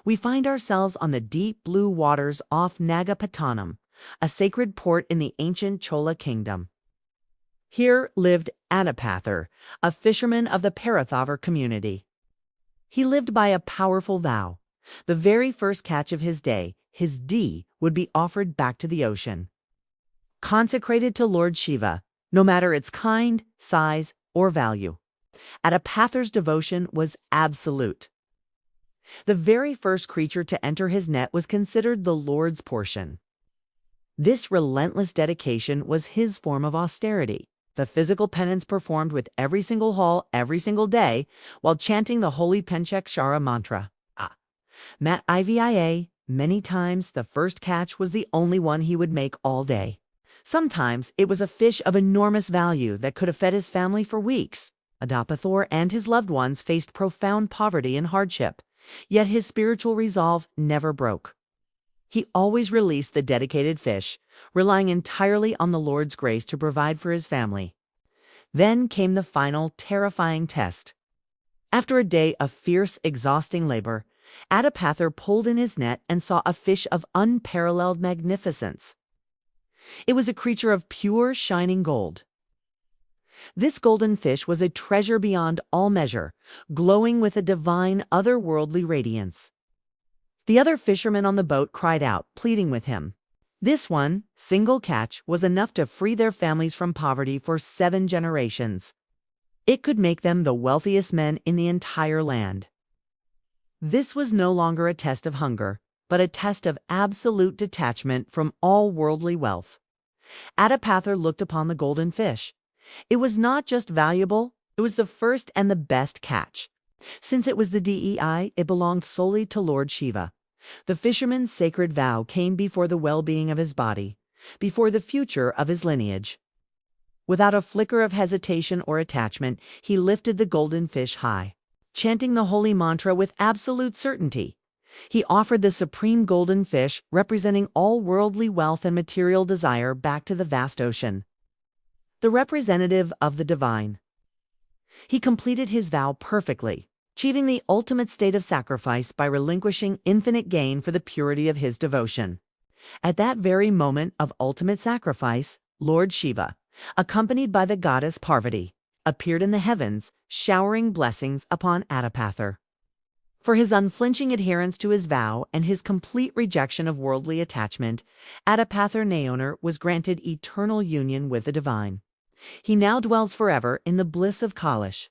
we find ourselves on the deep blue waters off Nagapattinam, a sacred port in the ancient Chola kingdom. Here lived Adipatthar, a fisherman of the Parathavar community. He lived by a powerful vow. The very first catch of his day, his D, would be offered back to the ocean. Consecrated to Lord Shiva, no matter its kind, size, or value. Adipathar's devotion was absolute. The very first creature to enter his net was considered the Lord's portion. This relentless dedication was his form of austerity, the physical penance performed with every single haul every single day while chanting the holy Panchakshara Mantra. Mat Ivia, many times the first catch was the only one he would make all day. Sometimes it was a fish of enormous value that could have fed his family for weeks. Adipatthar and his loved ones faced profound poverty and hardship, yet his spiritual resolve never broke. He always released the dedicated fish, relying entirely on the Lord's grace to provide for his family. Then came the final, terrifying test. After a day of fierce, exhausting labor, Adipatthar pulled in his net and saw a fish of unparalleled magnificence. It was a creature of pure, shining gold. This golden fish was a treasure beyond all measure, glowing with a divine, otherworldly radiance. The other fishermen on the boat cried out, pleading with him. This one, single catch, was enough to free their families from poverty for 7 generations. It could make them the wealthiest men in the entire land. This was no longer a test of hunger, but a test of absolute detachment from all worldly wealth. Adipatthar looked upon the golden fish. It was not just valuable, it was the first and the best catch. Since it was the DEI, it belonged solely to Lord Shiva. The fisherman's sacred vow came before the well-being of his body, before the future of his lineage. Without a flicker of hesitation or attachment, he lifted the golden fish high, chanting the holy mantra with absolute certainty. He offered the supreme golden fish, representing all worldly wealth and material desire, back to the vast ocean. The representative of the divine. He completed his vow perfectly, achieving the ultimate state of sacrifice by relinquishing infinite gain for the purity of his devotion. At that very moment of ultimate sacrifice, Lord Shiva, accompanied by the goddess Parvati, appeared in the heavens, showering blessings upon Adipatthar. For his unflinching adherence to his vow and his complete rejection of worldly attachment, Adipatthar Nayanar was granted eternal union with the divine. He now dwells forever in the bliss of Kailash,